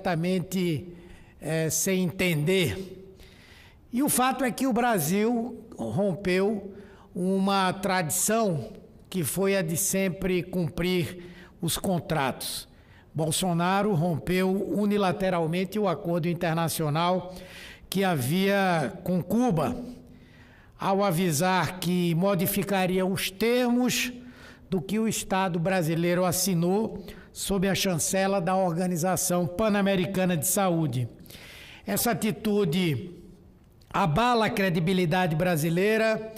completamente sem entender. E o fato é que o Brasil rompeu uma tradição que foi a de sempre cumprir os contratos. Bolsonaro rompeu unilateralmente o acordo internacional que havia com Cuba, ao avisar que modificaria os termos do que o Estado brasileiro assinou sob a chancela da Organização Pan-Americana de Saúde. Essa atitude abala a credibilidade brasileira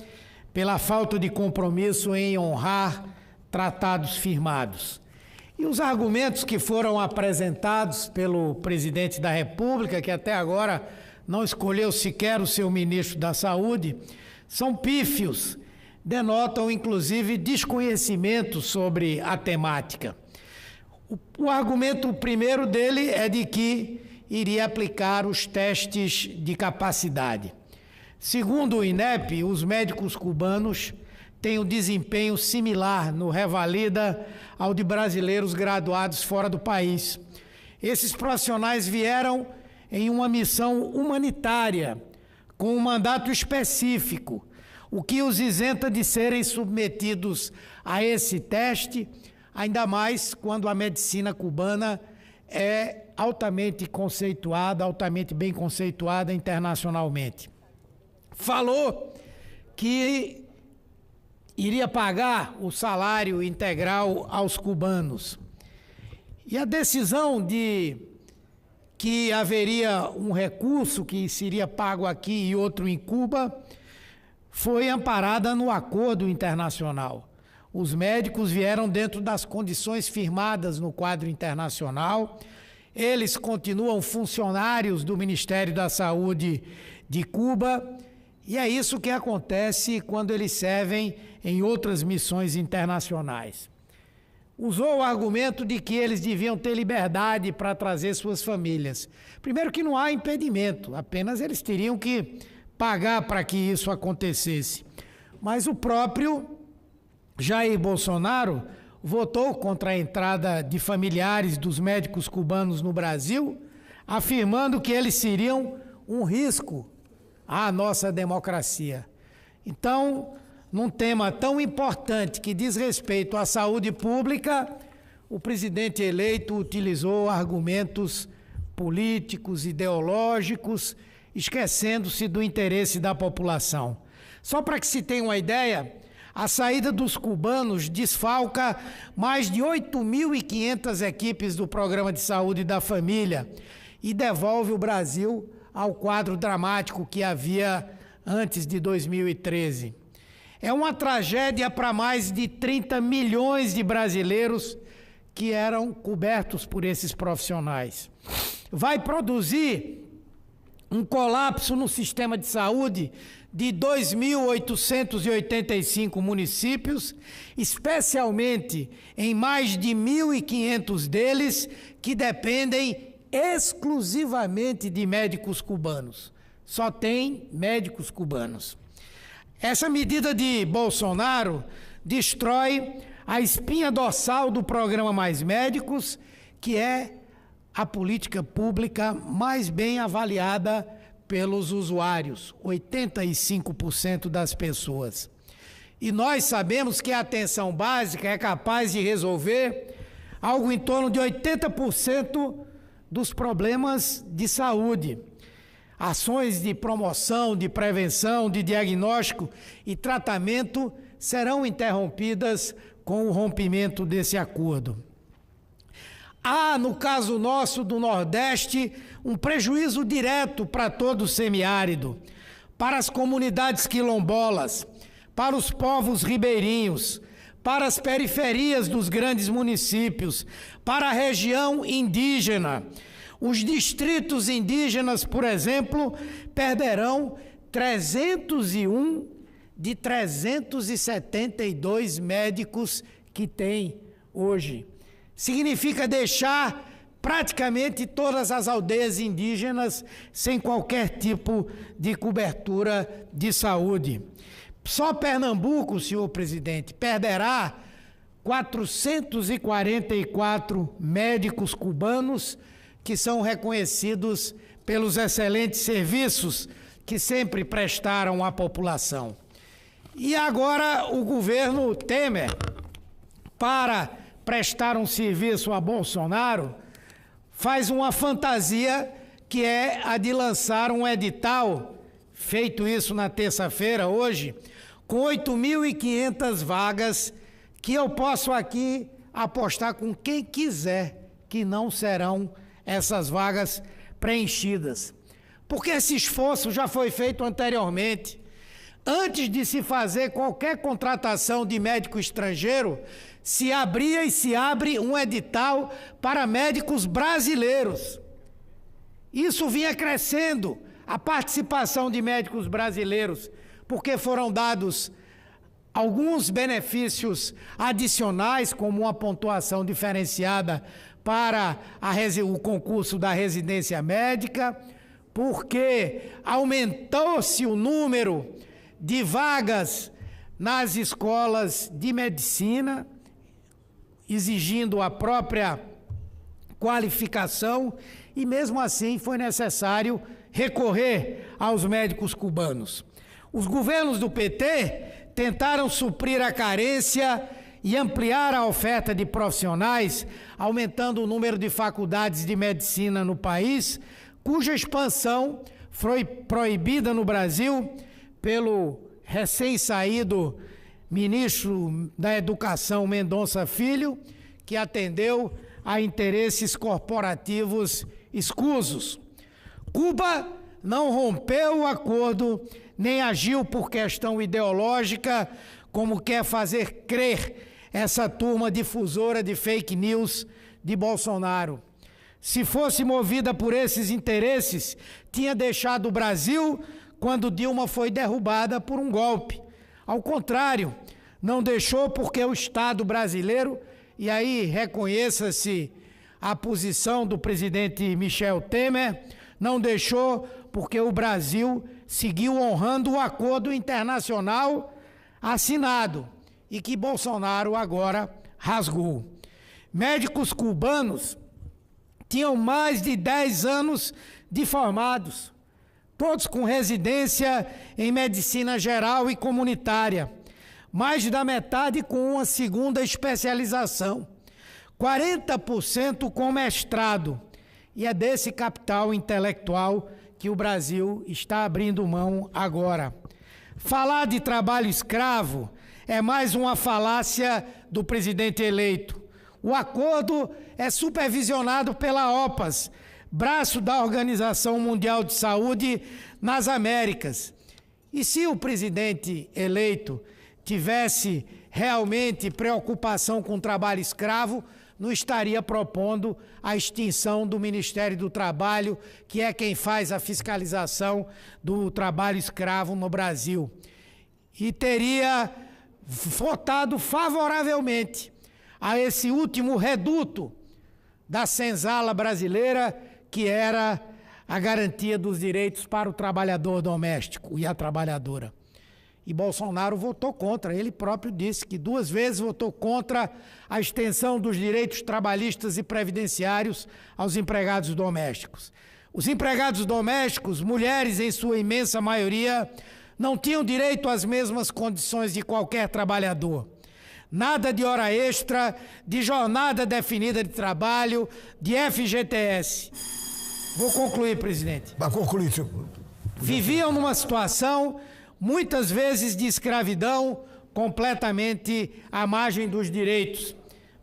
pela falta de compromisso em honrar tratados firmados. E os argumentos que foram apresentados pelo presidente da República, que até agora não escolheu sequer o seu ministro da Saúde, são pífios, denotam inclusive desconhecimento sobre a temática. O argumento primeiro dele é de que iria aplicar os testes de capacidade. Segundo o INEP, os médicos cubanos têm um desempenho similar no Revalida ao de brasileiros graduados fora do país. Esses profissionais vieram em uma missão humanitária, com um mandato específico, o que os isenta de serem submetidos a esse teste, ainda mais quando a medicina cubana é altamente conceituada, altamente bem conceituada internacionalmente. Falou que iria pagar o salário integral aos cubanos. E a decisão de que haveria um recurso que seria pago aqui e outro em Cuba foi amparada no acordo internacional. Os médicos vieram dentro das condições firmadas no quadro internacional. Eles continuam funcionários do Ministério da Saúde de Cuba, e é isso que acontece quando eles servem em outras missões internacionais. Usou o argumento de que eles deviam ter liberdade para trazer suas famílias. Primeiro que não há impedimento, apenas eles teriam que pagar para que isso acontecesse. Mas o próprio Jair Bolsonaro votou contra a entrada de familiares dos médicos cubanos no Brasil, afirmando que eles seriam um risco à nossa democracia. Então, num tema tão importante que diz respeito à saúde pública, o presidente eleito utilizou argumentos políticos, ideológicos, esquecendo-se do interesse da população. Só para que se tenha uma ideia, a saída dos cubanos desfalca mais de 8.500 equipes do Programa de Saúde da Família e devolve o Brasil ao quadro dramático que havia antes de 2013. É uma tragédia para mais de 30 milhões de brasileiros que eram cobertos por esses profissionais. Vai produzir um colapso no sistema de saúde de 2.885 municípios, especialmente em mais de 1.500 deles que dependem exclusivamente de médicos cubanos. Só tem médicos cubanos. Essa medida de Bolsonaro destrói a espinha dorsal do programa Mais Médicos, que é a política pública mais bem avaliada pelos usuários, 85% das pessoas. E nós sabemos que a atenção básica é capaz de resolver algo em torno de 80% dos problemas de saúde. Ações de promoção, de prevenção, de diagnóstico e tratamento serão interrompidas com o rompimento desse acordo. Há, no caso nosso do Nordeste, um prejuízo direto para todo o semiárido, para as comunidades quilombolas, para os povos ribeirinhos, para as periferias dos grandes municípios, para a região indígena. Os distritos indígenas, por exemplo, perderão 301 de 372 médicos que tem hoje. Significa deixar praticamente todas as aldeias indígenas sem qualquer tipo de cobertura de saúde. Só Pernambuco, senhor presidente, perderá 444 médicos cubanos que são reconhecidos pelos excelentes serviços que sempre prestaram à população. E agora o governo Temer, para prestar um serviço a Bolsonaro, faz uma fantasia que é a de lançar um edital, feito isso na terça-feira, hoje, com 8.500 vagas, que eu posso aqui apostar com quem quiser que não serão essas vagas preenchidas. Porque esse esforço já foi feito anteriormente. Antes de se fazer qualquer contratação de médico estrangeiro, se abria e se abre um edital para médicos brasileiros. Isso vinha crescendo, a participação de médicos brasileiros, porque foram dados alguns benefícios adicionais, como uma pontuação diferenciada para o concurso da residência médica, porque aumentou-se o número de vagas nas escolas de medicina, exigindo a própria qualificação, e mesmo assim foi necessário recorrer aos médicos cubanos. Os governos do PT tentaram suprir a carência e ampliar a oferta de profissionais, aumentando o número de faculdades de medicina no país, cuja expansão foi proibida no Brasil pelo recém-saído ministro da Educação Mendonça Filho, que atendeu a interesses corporativos escusos. Cuba não rompeu o acordo, nem agiu por questão ideológica, como quer fazer crer essa turma difusora de fake news de Bolsonaro. Se fosse movida por esses interesses, tinha deixado o Brasil quando Dilma foi derrubada por um golpe. Ao contrário, não deixou porque o Estado brasileiro, e aí reconheça-se a posição do presidente Michel Temer, não deixou porque o Brasil seguiu honrando o acordo internacional assinado e que Bolsonaro agora rasgou. Médicos cubanos tinham mais de 10 anos de formados, todos com residência em medicina geral e comunitária, mais da metade com uma segunda especialização, 40% com mestrado, e é desse capital intelectual que o Brasil está abrindo mão agora. Falar de trabalho escravo é mais uma falácia do presidente eleito. O acordo é supervisionado pela OPAS, braço da Organização Mundial de Saúde nas Américas. E se o presidente eleito tivesse realmente preocupação com o trabalho escravo, não estaria propondo a extinção do Ministério do Trabalho, que é quem faz a fiscalização do trabalho escravo no Brasil. E teria votado favoravelmente a esse último reduto da senzala brasileira, que era a garantia dos direitos para o trabalhador doméstico e a trabalhadora. E Bolsonaro votou contra, ele próprio disse que 2 vezes votou contra a extensão dos direitos trabalhistas e previdenciários aos empregados domésticos. Os empregados domésticos, mulheres em sua imensa maioria, não tinham direito às mesmas condições de qualquer trabalhador. Nada de hora extra, de jornada definida de trabalho, de FGTS. Vou concluir, presidente. Vai concluir, senhor. Viviam numa situação, muitas vezes, de escravidão, completamente à margem dos direitos.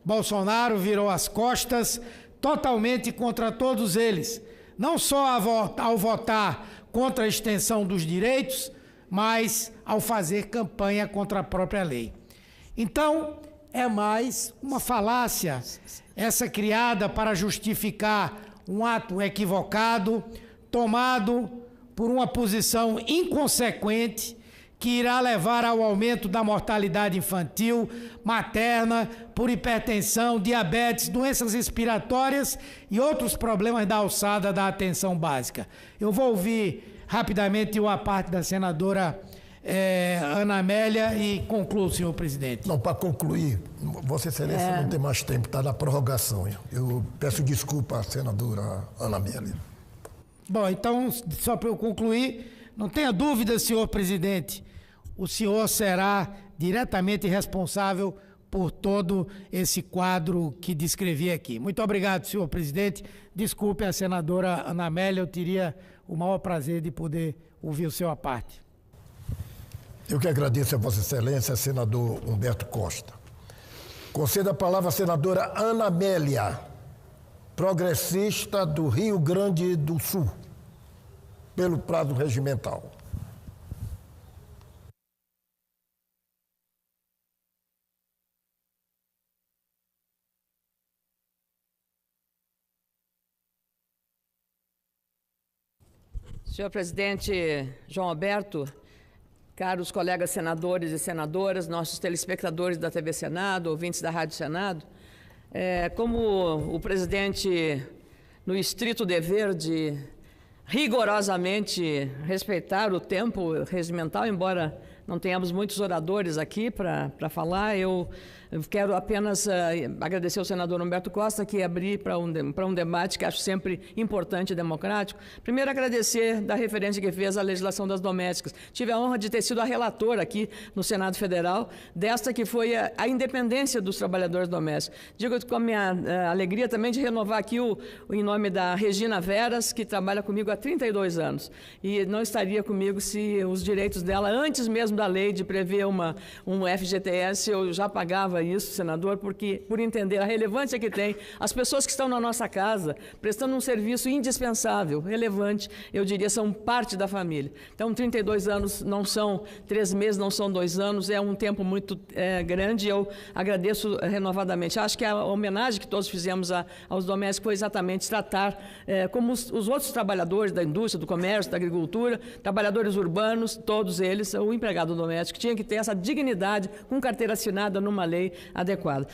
Bolsonaro virou as costas totalmente contra todos eles, não só ao votar contra a extensão dos direitos, mas ao fazer campanha contra a própria lei. Então, é mais uma falácia, essa criada para justificar um ato equivocado, tomado por uma posição inconsequente, que irá levar ao aumento da mortalidade infantil, materna, por hipertensão, diabetes, doenças respiratórias e outros problemas da alçada da atenção básica. Eu vou ouvir rapidamente uma parte da senadora Ana Amélia, e concluo, senhor presidente. Não, para concluir, Vossa Excelência não tem mais tempo, está na prorrogação. Eu peço desculpa à senadora Ana Amélia. Bom, então, só para eu concluir, não tenha dúvida, senhor presidente, o senhor será diretamente responsável por todo esse quadro que descrevi aqui. Muito obrigado, senhor presidente. Desculpe a senadora Ana Amélia, eu teria o maior prazer de poder ouvir o senhor à parte. Eu que agradeço a Vossa Excelência, senador Humberto Costa. Concedo a palavra à senadora Ana Amélia, progressista do Rio Grande do Sul, pelo prazo regimental. Senhor presidente João Alberto, caros colegas senadores e senadoras, nossos telespectadores da TV Senado, ouvintes da Rádio Senado, como o presidente, no estrito dever de rigorosamente respeitar o tempo regimental, embora não tenhamos muitos oradores aqui para falar, eu quero apenas agradecer ao senador Humberto Costa, que abrir para um debate que acho sempre importante e democrático. Primeiro, agradecer da referência que fez à legislação das domésticas. Tive a honra de ter sido a relatora aqui no Senado Federal, desta que foi a independência dos trabalhadores domésticos. Digo com a minha alegria também de renovar aqui em nome da Regina Veras, que trabalha comigo há 32 anos. E não estaria comigo se os direitos dela, antes mesmo da lei de prever um FGTS, eu já pagava isso, senador, porque por entender a relevância que tem as pessoas que estão na nossa casa, prestando um serviço indispensável, relevante, eu diria, são parte da família. Então, 32 anos não são 3 meses, não são 2 anos, é um tempo muito grande, eu agradeço renovadamente. Acho que a homenagem que todos fizemos aos domésticos foi exatamente tratar como os outros trabalhadores da indústria, do comércio, da agricultura, trabalhadores urbanos, todos eles, o empregado doméstico tinha que ter essa dignidade com carteira assinada numa lei adequada.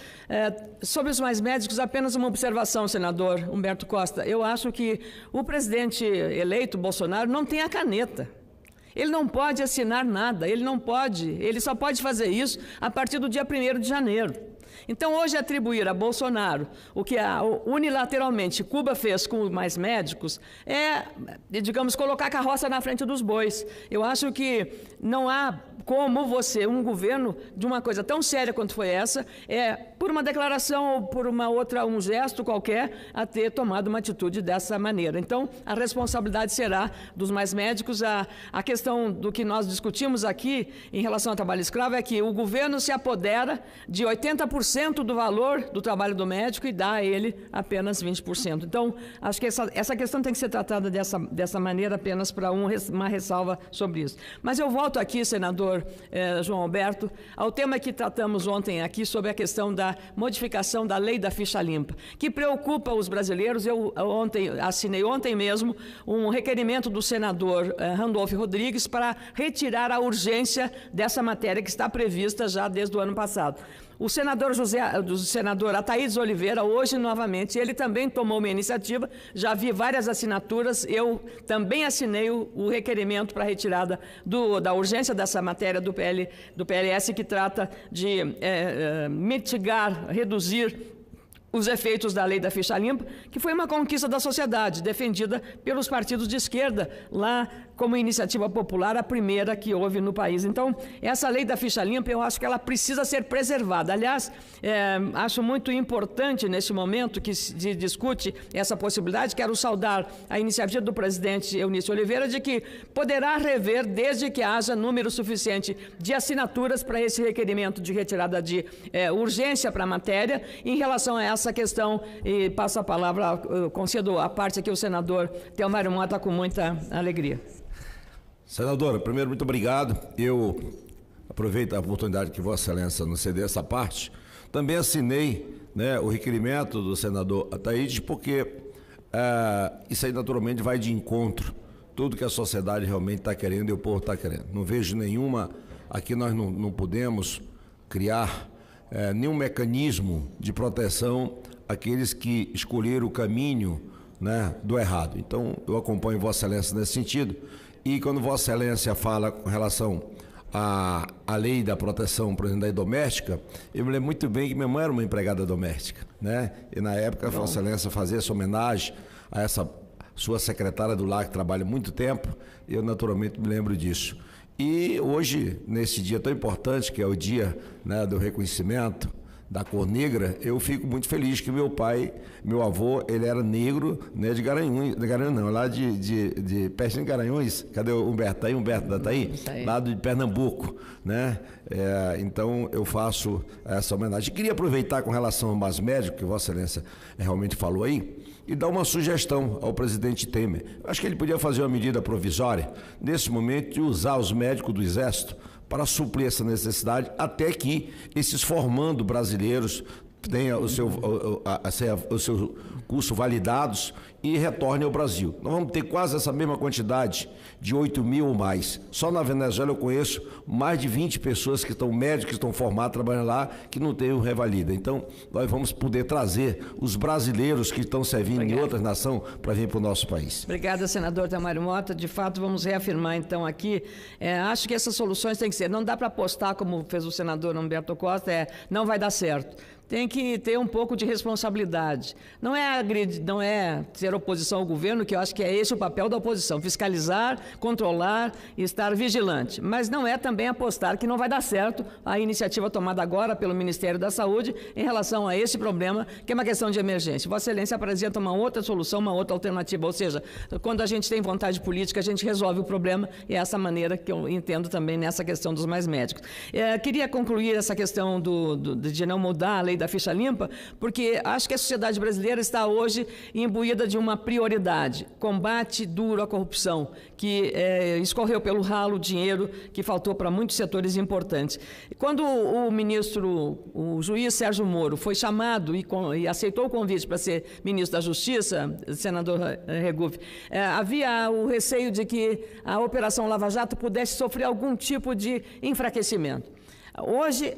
Sobre os mais médicos, apenas uma observação, senador Humberto Costa. Eu acho que o presidente eleito, Bolsonaro, não tem a caneta. Ele não pode assinar nada, ele só pode fazer isso a partir do dia 1º de janeiro. Então, hoje, atribuir a Bolsonaro o que unilateralmente Cuba fez com mais médicos digamos, colocar a carroça na frente dos bois. Eu acho que não há como um governo de uma coisa tão séria quanto foi essa, por uma declaração ou por um gesto qualquer, a ter tomado uma atitude dessa maneira. Então, a responsabilidade será dos mais médicos. A questão do que nós discutimos aqui em relação ao trabalho escravo é que o governo se apodera de 80% do valor do trabalho do médico e dá a ele apenas 20%. Então, acho que essa questão tem que ser tratada dessa maneira, apenas para uma ressalva sobre isso. Mas eu volto aqui, senador João Alberto, ao tema que tratamos ontem aqui sobre a questão da modificação da lei da ficha limpa, que preocupa os brasileiros. Eu assinei ontem mesmo um requerimento do senador Randolph Rodrigues para retirar a urgência dessa matéria que está prevista já desde o ano passado. O senador Ataídes Oliveira, hoje novamente, ele também tomou uma iniciativa, já vi várias assinaturas, eu também assinei o requerimento para a retirada da urgência dessa matéria do PLS, que trata de mitigar, reduzir os efeitos da lei da ficha limpa, que foi uma conquista da sociedade, defendida pelos partidos de esquerda, lá como iniciativa popular, a primeira que houve no país. Então, essa lei da ficha limpa, eu acho que ela precisa ser preservada. Aliás, acho muito importante, nesse momento que se discute essa possibilidade, quero saudar a iniciativa do presidente Eunício Oliveira, de que poderá rever, desde que haja número suficiente de assinaturas para esse requerimento de retirada de urgência para a matéria. Em relação a essa questão, e passo a palavra, concedo a parte aqui ao senador Telmário Mota com muita alegria. Senadora, primeiro, muito obrigado. Eu aproveito a oportunidade que Vossa Excelência nos cedeu essa parte. Também assinei, o requerimento do senador Ataídes, porque isso aí naturalmente vai de encontro. Tudo que a sociedade realmente está querendo e o povo está querendo. Não vejo nenhuma... Aqui nós não podemos criar nenhum mecanismo de proteção àqueles que escolheram o caminho do errado. Então, eu acompanho Vossa Excelência nesse sentido. E quando Vossa Excelência fala com relação a lei da proteção, por exemplo, da doméstica, eu me lembro muito bem que minha mãe era uma empregada doméstica, né? E na época a Vossa Excelência fazia essa homenagem a essa sua secretária do lar que trabalha há muito tempo, eu naturalmente me lembro disso. E hoje, nesse dia tão importante, que é o dia, né, do reconhecimento da cor negra, eu fico muito feliz que meu avô, ele era negro, né, de Garanhuns, lá de perto de Garanhuns. Cadê o Humberto? Tá aí, Humberto da Taí? Lá de Pernambuco, né? Então eu faço essa homenagem. Queria aproveitar com relação ao mais médico, que Vossa Excelência realmente falou aí, e dar uma sugestão ao presidente Temer. Acho que ele podia fazer uma medida provisória, nesse momento, de usar os médicos do Exército para suprir essa necessidade, até que esses formando brasileiros tenham o seu curso validados e retornem ao Brasil. Nós vamos ter quase essa mesma quantidade de 8 mil ou mais. Só na Venezuela eu conheço mais de 20 pessoas que estão médicos, que estão formados, trabalhando lá, que não têm o revalida. Então, nós vamos poder trazer os brasileiros que estão servindo em outras nações para vir para o nosso país. Obrigada, senador Tamário Mota. De fato, vamos reafirmar então aqui. Acho que essas soluções têm que ser, não dá para apostar, como fez o senador Humberto Costa, não vai dar certo. Tem que ter um pouco de responsabilidade. Não é ser oposição ao governo, que eu acho que é esse o papel da oposição, fiscalizar, controlar e estar vigilante. Mas não é também apostar que não vai dar certo a iniciativa tomada agora pelo Ministério da Saúde em relação a esse problema, que é uma questão de emergência. Vossa Excelência apresenta uma outra solução, uma outra alternativa. Ou seja, quando a gente tem vontade política, a gente resolve o problema, e é essa maneira que eu entendo também nessa questão dos mais médicos. Queria concluir essa questão de não mudar a lei da ficha limpa, porque acho que a sociedade brasileira está hoje imbuída de uma prioridade: combate duro à corrupção, que escorreu pelo ralo o dinheiro que faltou para muitos setores importantes. Quando o juiz Sérgio Moro foi chamado e aceitou o convite para ser ministro da Justiça, senador Regufe, havia o receio de que a Operação Lava Jato pudesse sofrer algum tipo de enfraquecimento. Hoje,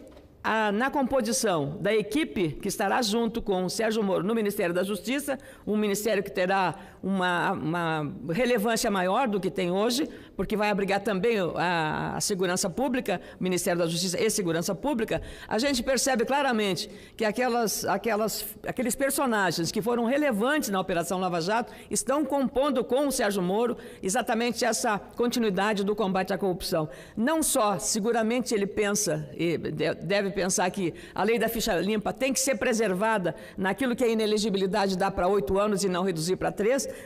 na composição da equipe que estará junto com o Sérgio Moro no Ministério da Justiça, um ministério que terá uma relevância maior do que tem hoje, porque vai abrigar também a segurança pública, Ministério da Justiça e Segurança Pública, a gente percebe claramente que aqueles personagens que foram relevantes na Operação Lava Jato estão compondo com o Sérgio Moro exatamente essa continuidade do combate à corrupção. Não só, seguramente ele pensa, e deve pensar que a lei da ficha limpa tem que ser preservada naquilo que a inelegibilidade dá para 8 anos e não reduzir para 3,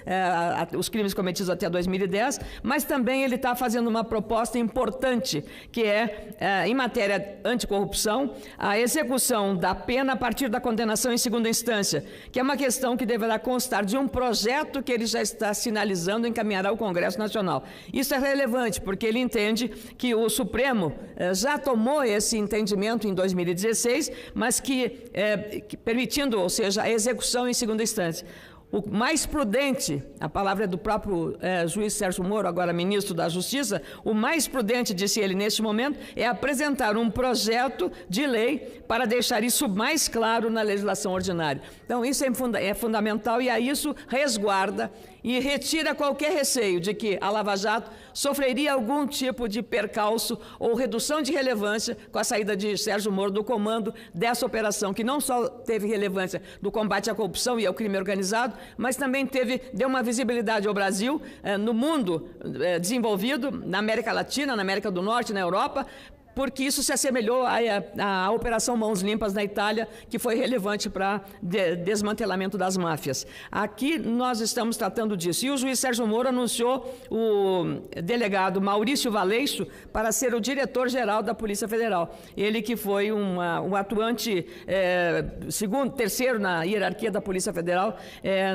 os crimes cometidos até 2010, mas também ele está fazendo uma proposta importante, que em matéria anticorrupção, a execução da pena a partir da condenação em segunda instância, que é uma questão que deverá constar de um projeto que ele já está sinalizando encaminhará ao Congresso Nacional. Isso é relevante, porque ele entende que o Supremo já tomou esse entendimento em 2016, mas que permitindo, ou seja, a execução em segunda instância. O mais prudente, a palavra é do próprio juiz Sérgio Moro, agora ministro da Justiça, o mais prudente, disse ele neste momento, é apresentar um projeto de lei para deixar isso mais claro na legislação ordinária. Então, isso é fundamental, e a isso resguarda e retira qualquer receio de que a Lava Jato sofreria algum tipo de percalço ou redução de relevância com a saída de Sérgio Moro do comando dessa operação, que não só teve relevância do combate à corrupção e ao crime organizado, mas também deu uma visibilidade ao Brasil, no mundo desenvolvido, na América Latina, na América do Norte, na Europa, porque isso se assemelhou à Operação Mãos Limpas na Itália, que foi relevante para desmantelamento das máfias. Aqui nós estamos tratando disso. E o juiz Sérgio Moro anunciou o delegado Maurício Valeixo para ser o diretor-geral da Polícia Federal. Ele que foi um atuante terceiro na hierarquia da Polícia Federal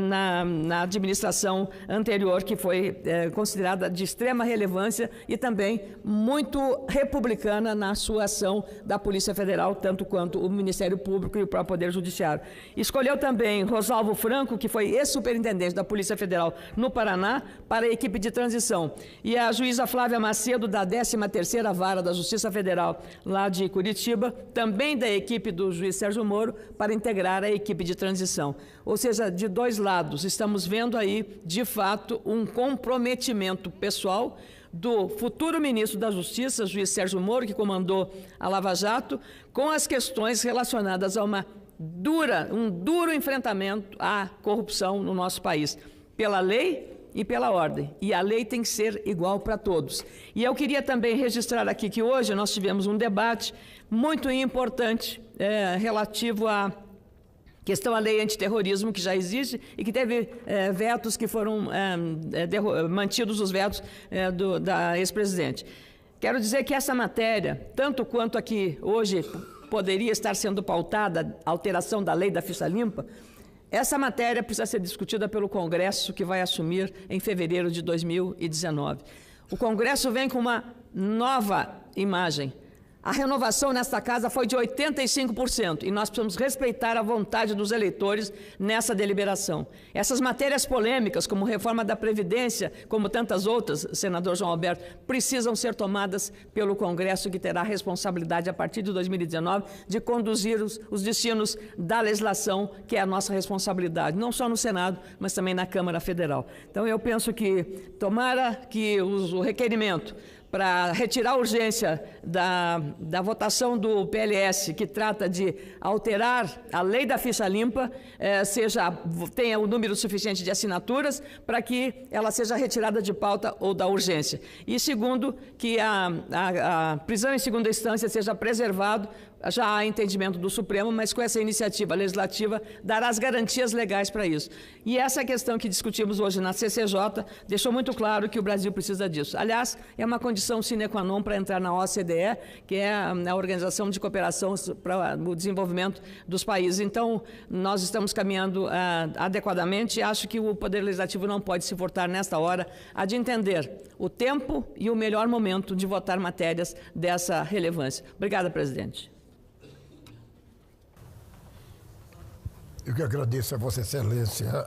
na administração anterior, que foi considerada de extrema relevância e também muito republicana na sua ação da Polícia Federal, tanto quanto o Ministério Público e o próprio Poder Judiciário. Escolheu também Rosalvo Franco, que foi ex-superintendente da Polícia Federal no Paraná, para a equipe de transição. E a juíza Flávia Macedo, da 13ª Vara da Justiça Federal, lá de Curitiba, também da equipe do juiz Sérgio Moro, para integrar a equipe de transição. Ou seja, de dois lados, estamos vendo aí, de fato, um comprometimento pessoal do futuro ministro da Justiça, juiz Sérgio Moro, que comandou a Lava Jato, com as questões relacionadas a um duro enfrentamento à corrupção no nosso país, pela lei e pela ordem. E a lei tem que ser igual para todos. E eu queria também registrar aqui que hoje nós tivemos um debate muito importante relativo à questão à lei antiterrorismo, que já existe e que teve vetos que foram mantidos os vetos da ex-presidente. Quero dizer que essa matéria, tanto quanto aqui hoje poderia estar sendo pautada a alteração da lei da ficha limpa, essa matéria precisa ser discutida pelo Congresso, que vai assumir em fevereiro de 2019. O Congresso vem com uma nova imagem. A renovação nesta casa foi de 85% e nós precisamos respeitar a vontade dos eleitores nessa deliberação. Essas matérias polêmicas, como reforma da Previdência, como tantas outras, senador João Alberto, precisam ser tomadas pelo Congresso, que terá a responsabilidade, a partir de 2019, de conduzir os destinos da legislação, que é a nossa responsabilidade, não só no Senado, mas também na Câmara Federal. Então, eu penso que, tomara que o requerimento para retirar a urgência da votação do PLS, que trata de alterar a lei da ficha limpa, tenha o número suficiente de assinaturas para que ela seja retirada de pauta ou da urgência. E segundo, que a prisão em segunda instância seja preservado. Já há entendimento do Supremo, mas com essa iniciativa legislativa dará as garantias legais para isso. E essa questão que discutimos hoje na CCJ deixou muito claro que o Brasil precisa disso. Aliás, é uma condição sine qua non para entrar na OCDE, que é a Organização de Cooperação para o Desenvolvimento dos Países. Então, nós estamos caminhando adequadamente e acho que o Poder Legislativo não pode se furtar nesta hora a de entender o tempo e o melhor momento de votar matérias dessa relevância. Obrigada, presidente. Eu que agradeço a Vossa Excelência